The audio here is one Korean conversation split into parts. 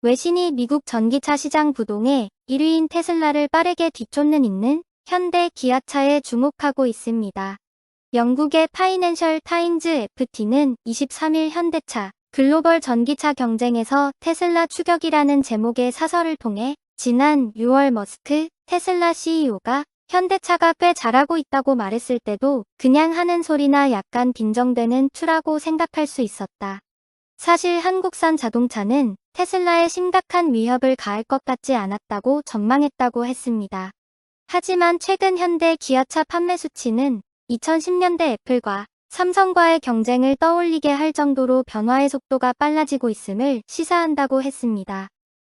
외신이 미국 전기차 시장 부동의 1위인 테슬라를 빠르게 뒤쫓는 있는 현대 기아차에 주목하고 있습니다. 영국의 파이낸셜 타임즈 FT는 23일 현대차 글로벌 전기차 경쟁에서 테슬라 추격이라는 제목의 사설을 통해 지난 6월 머스크 테슬라 CEO가 현대차가 꽤 잘하고 있다고 말했을 때도 그냥 하는 소리나 약간 빈정대는 투라고 생각할 수 있었다. 사실 한국산 자동차는 테슬라에 심각한 위협을 가할 것 같지 않았다고 전망했다고 했습니다. 하지만 최근 현대 기아차 판매 수치는 2010년대 애플과 삼성과의 경쟁을 떠올리게 할 정도로 변화의 속도가 빨라지고 있음을 시사한다고 했습니다.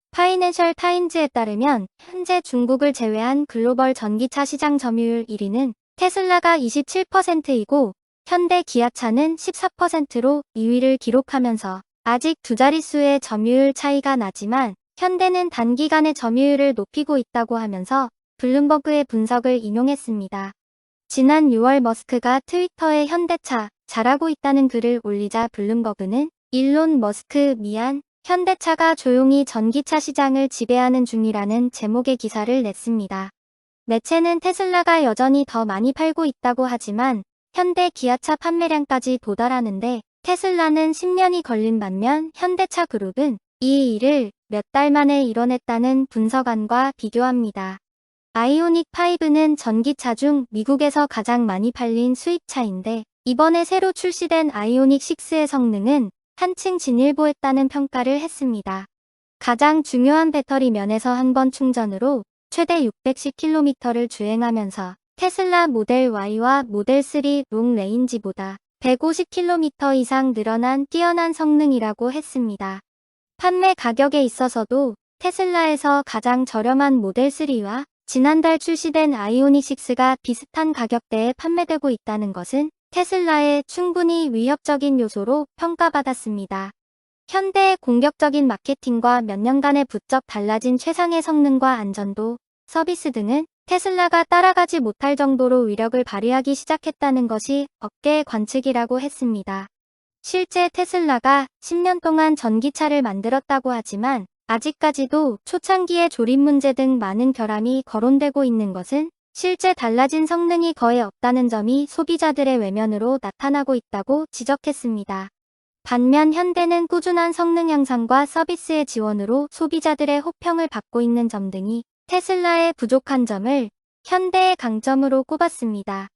파이낸셜 타임즈에 따르면 현재 중국을 제외한 글로벌 전기차 시장 점유율 1위는 테슬라가 27%이고 현대 기아차는 14%로 2위를 기록하면서 아직 두 자릿수의 점유율 차이가 나지만 현대는 단기간에 점유율을 높이고 있다고 하면서 블룸버그의 분석을 인용했습니다. 지난 6월 머스크가 트위터에 현대차 잘하고 있다는 글을 올리자 블룸버그는 일론 머스크 미안 현대차가 조용히 전기차 시장을 지배하는 중이라는 제목의 기사를 냈습니다. 매체는 테슬라가 여전히 더 많이 팔고 있다고 하지만 현대 기아차 판매량까지 도달하는데 테슬라는 10년이 걸린 반면 현대차 그룹은 이 일을 몇 달 만에 이뤄냈다는 분석안과 비교합니다. 아이오닉 5는 전기차 중 미국에서 가장 많이 팔린 수입차인데 이번에 새로 출시된 아이오닉 6의 성능은 한층 진일보했다는 평가를 했습니다. 가장 중요한 배터리 면에서 한 번 충전으로 최대 610km를 주행하면서 테슬라 모델 Y와 모델 3 롱 레인지보다 150km 이상 늘어난 뛰어난 성능이라고 했습니다. 판매 가격에 있어서도 테슬라에서 가장 저렴한 모델 3와 지난달 출시된 아이오닉 6가 비슷한 가격대에 판매되고 있다는 것은 테슬라의 충분히 위협적인 요소로 평가받았습니다. 현대의 공격적인 마케팅과 몇 년간의 부쩍 달라진 최상의 성능과 안전도, 서비스 등은 테슬라가 따라가지 못할 정도로 위력을 발휘하기 시작했다는 것이 업계의 관측이라고 했습니다. 실제 테슬라가 10년 동안 전기차를 만들었다고 하지만 아직까지도 초창기의 조립 문제 등 많은 결함이 거론되고 있는 것은 실제 달라진 성능이 거의 없다는 점이 소비자들의 외면으로 나타나고 있다고 지적했습니다. 반면 현대는 꾸준한 성능 향상과 서비스의 지원으로 소비자들의 호평을 받고 있는 점 등이 테슬라의 부족한 점을 현대의 강점으로 꼽았습니다.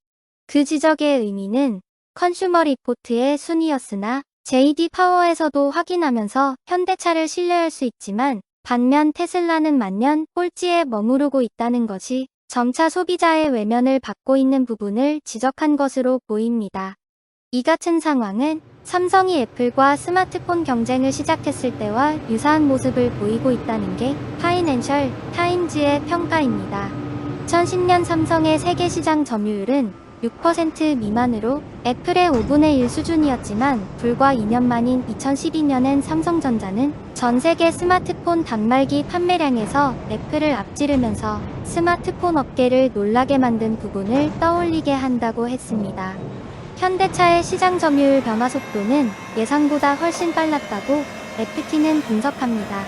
그 지적의 의미는 컨슈머 리포트의 순위였으나 JD 파워에서도 확인하면서 현대차를 신뢰할 수 있지만 반면 테슬라는 만년 꼴찌에 머무르고 있다는 것이 점차 소비자의 외면을 받고 있는 부분을 지적한 것으로 보입니다. 이 같은 상황은 삼성이 애플과 스마트폰 경쟁을 시작했을 때와 유사한 모습을 보이고 있다는 게 파이낸셜 타임즈의 평가입니다. 2010년 삼성의 세계 시장 점유율은 6% 미만으로 애플의 5분의 1 수준이었지만 불과 2년 만인 2012년엔 삼성전자는 전 세계 스마트폰 단말기 판매량에서 애플을 앞지르면서 스마트폰 업계를 놀라게 만든 부분을 떠올리게 한다고 했습니다. 현대차의 시장 점유율 변화 속도는 예상보다 훨씬 빨랐다고 FT는 분석합니다.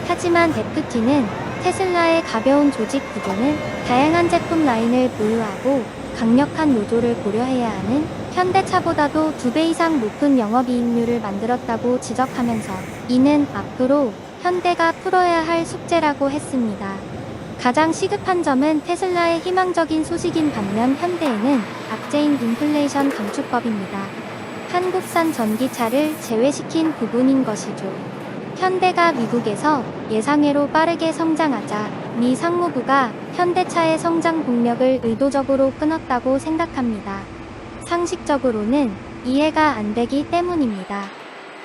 하지만 FT는 테슬라의 가벼운 조직 구조는 다양한 제품 라인을 보유하고 강력한 노조를 고려해야 하는 현대차보다도 2배 이상 높은 영업이익률을 만들었다고 지적하면서 이는 앞으로 현대가 풀어야 할 숙제라고 했습니다. 가장 시급한 점은 테슬라의 희망적인 소식인 반면 현대에는 악재인 인플레이션 감축법입니다. 한국산 전기차를 제외시킨 부분인 것이죠. 현대가 미국에서 예상외로 빠르게 성장하자 미 상무부가 현대차의 성장 동력을 의도적으로 끊었다고 생각합니다. 상식적으로는 이해가 안 되기 때문입니다.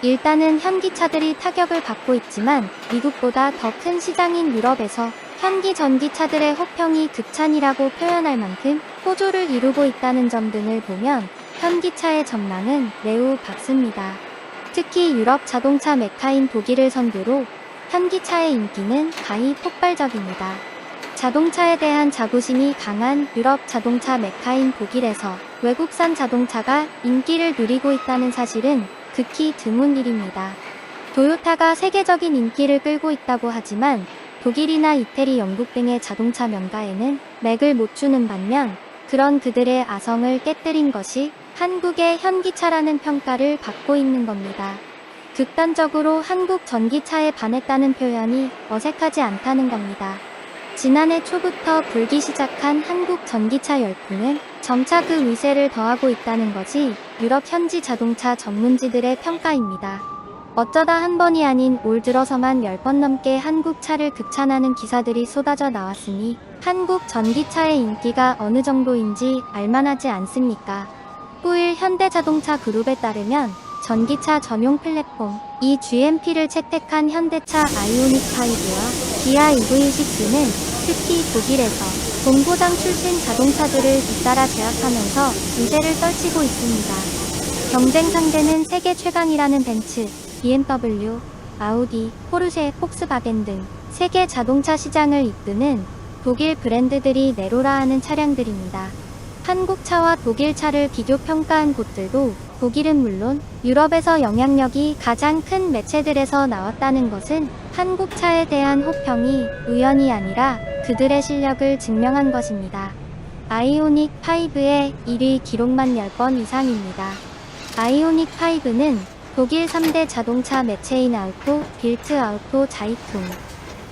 일단은 현기차들이 타격을 받고 있지만 미국보다 더 큰 시장인 유럽에서 현기 전기차들의 호평이 극찬이라고 표현할 만큼 호조를 이루고 있다는 점 등을 보면 현기차의 전망은 매우 밝습니다. 특히 유럽 자동차 메카인 독일을 선두로 현기차의 인기는 가히 폭발적입니다. 자동차에 대한 자부심이 강한 유럽 자동차 메카인 독일에서 외국산 자동차가 인기를 누리고 있다는 사실은 극히 드문 일입니다. 토요타가 세계적인 인기를 끌고 있다고 하지만 독일이나 이태리, 영국 등의 자동차 명가에는 맥을 못 주는 반면 그런 그들의 아성을 깨뜨린 것이 한국의 현기차라는 평가를 받고 있는 겁니다. 극단적으로 한국 전기차에 반했다는 표현이 어색하지 않다는 겁니다. 지난해 초부터 불기 시작한 한국 전기차 열풍은 점차 그 위세를 더하고 있다는 것이 유럽 현지 자동차 전문지들의 평가입니다. 어쩌다 한 번이 아닌 올 들어서만 10번 넘게 한국 차를 극찬하는 기사들이 쏟아져 나왔으니 한국 전기차의 인기가 어느 정도인지 알만하지 않습니까? 9일 현대자동차 그룹에 따르면 전기차 전용 플랫폼 GMP를 채택한 현대차 아이오닉 5와 기아 EV6는 특히 독일에서 본고장 출신 자동차들을 잇따라 제압하면서 우세를 떨치고 있습니다. 경쟁 상대는 세계 최강이라는 벤츠, BMW, 아우디, 포르쉐, 폭스바겐 등 세계 자동차 시장을 이끄는 독일 브랜드들이 내로라하는 차량들입니다. 한국 차와 독일 차를 비교 평가한 곳들도 독일은 물론 유럽에서 영향력이 가장 큰 매체들에서 나왔다는 것은 한국 차에 대한 호평이 우연이 아니라 그들의 실력을 증명한 것입니다. 아이오닉 5의 1위 기록만 10번 이상입니다. 아이오닉 5는 독일 3대 자동차 매체인 아우토, 빌트 아우토 자이퉁,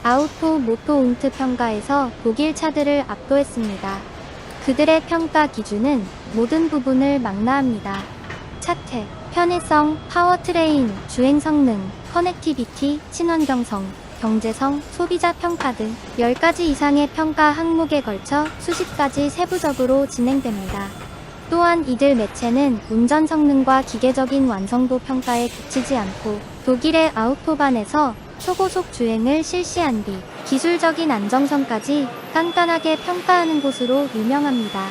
아우토 모토 운트 평가에서 독일 차들을 압도했습니다. 그들의 평가 기준은 모든 부분을 망라합니다. 차트, 편의성, 파워트레인, 주행 성능, 커넥티비티, 친환경성, 경제성, 소비자 평가 등 10가지 이상의 평가 항목에 걸쳐 수십 가지 세부적으로 진행됩니다. 또한 이들 매체는 운전 성능과 기계적인 완성도 평가에 그치지 않고 독일의 아우토반에서 초고속 주행을 실시한 뒤 기술적인 안정성까지 깐깐하게 평가하는 곳으로 유명합니다.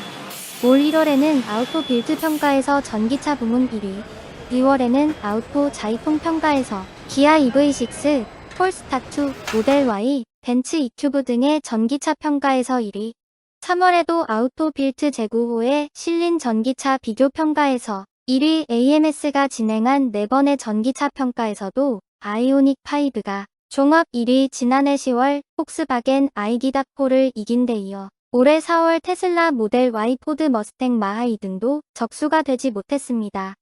올 1월에는 아우토 빌드 평가에서 전기차 부문 1위, 2월에는 아우토 자이통 평가에서 기아 EV6, 폴스타2, 모델 Y, 벤츠 E큐브 등의 전기차 평가에서 1위, 3월에도 아우토 빌트 재구호의 실린 전기차 비교 평가에서 1위 AMS가 진행한 4번의 전기차 평가에서도 아이오닉 5가 종합 1위 지난해 10월 폭스바겐 ID.4를 이긴 데 이어 올해 4월 테슬라 모델 Y 포드 머스탱 마하이 등도 적수가 되지 못했습니다.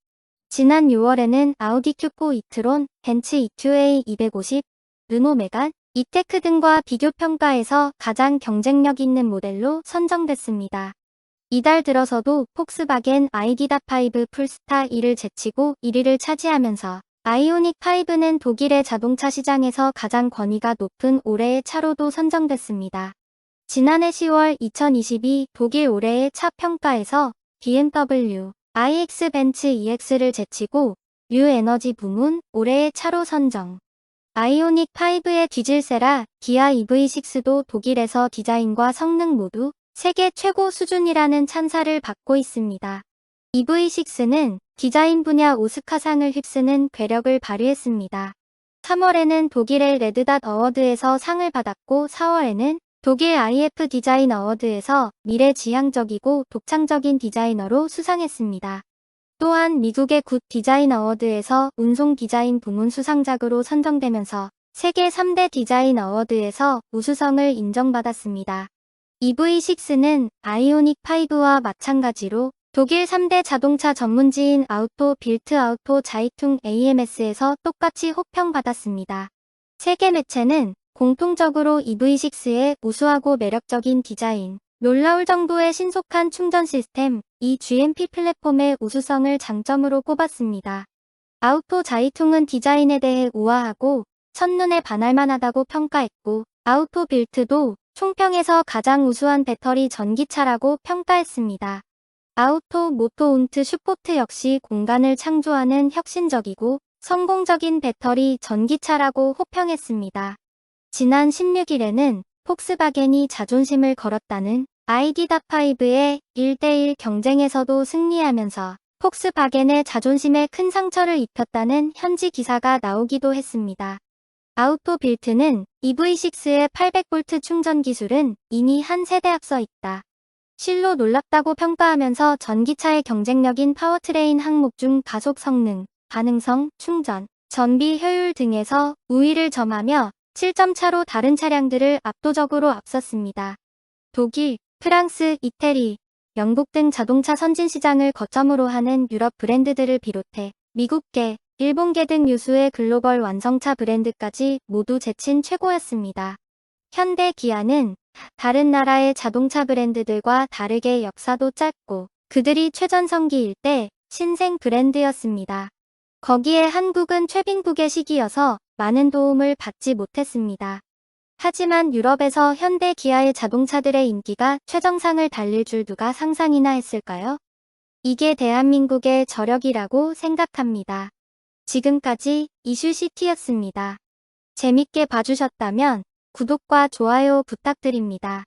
지난 6월에는 아우디 Q4 이트론, 벤츠 EQA 250, 르노 메간, 이테크 등과 비교 평가에서 가장 경쟁력 있는 모델로 선정됐습니다. 이달 들어서도 폭스바겐 ID.5 풀스타 2를 제치고 1위를 차지하면서 아이오닉 5는 독일의 자동차 시장에서 가장 권위가 높은 올해의 차로도 선정됐습니다. 지난해 10월 2022 독일 올해의 차 평가에서 BMW, iX 벤츠 EX를 제치고 뉴에너지 부문 올해의 차로 선정. 아이오닉 5의 뒤질세라 기아 EV6도 독일에서 디자인과 성능 모두 세계 최고 수준이라는 찬사를 받고 있습니다. EV6는 디자인 분야 오스카상을 휩쓰는 괴력을 발휘했습니다. 3월에는 독일의 레드닷 어워드에서 상을 받았고 4월에는 독일 IF 디자인 어워드에서 미래지향적이고 독창적인 디자이너로 수상했습니다. 또한 미국의 굿 디자인 어워드에서 운송 디자인 부문 수상작으로 선정되면서 세계 3대 디자인 어워드에서 우수성을 인정받았습니다. EV6는 아이오닉 5와 마찬가지로 독일 3대 자동차 전문지인 아우토 빌트 아우토 자이퉁 AMS에서 똑같이 호평받았습니다. 세계 매체는 공통적으로 EV6의 우수하고 매력적인 디자인, 놀라울 정도의 신속한 충전 시스템, 이 GMP 플랫폼의 우수성을 장점으로 꼽았습니다. 아우토 자이퉁은 디자인에 대해 우아하고 첫눈에 반할만하다고 평가했고 아우토 빌트도 총평에서 가장 우수한 배터리 전기차라고 평가했습니다. 아우토 모토 운트 슈포트 역시 공간을 창조하는 혁신적이고 성공적인 배터리 전기차라고 호평했습니다. 지난 16일에는 폭스바겐이 자존심을 걸었다는 ID.5의 1대1 경쟁에서도 승리하면서 폭스바겐의 자존심에 큰 상처를 입혔다는 현지 기사가 나오기도 했습니다. 아우토 빌트는 EV6의 800V 충전 기술은 이미 한 세대 앞서 있다. 실로 놀랍다고 평가하면서 전기차의 경쟁력인 파워트레인 항목 중 가속 성능, 반응성, 충전, 전비 효율 등에서 우위를 점하며 7점 차로 다른 차량들을 압도적으로 앞섰습니다. 독일, 프랑스, 이태리, 영국 등 자동차 선진 시장을 거점으로 하는 유럽 브랜드들을 비롯해 미국계, 일본계 등 유수의 글로벌 완성차 브랜드까지 모두 제친 최고였습니다. 현대 기아는 다른 나라의 자동차 브랜드들과 다르게 역사도 짧고 그들이 최전성기일 때 신생 브랜드였습니다. 거기에 한국은 최빈국의 시기여서 많은 도움을 받지 못했습니다. 하지만 유럽에서 현대 기아의 자동차들의 인기가 최정상을 달릴 줄 누가 상상이나 했을까요? 이게 대한민국의 저력이라고 생각합니다. 지금까지 이슈시티였습니다. 재밌게 봐주셨다면 구독과 좋아요 부탁드립니다.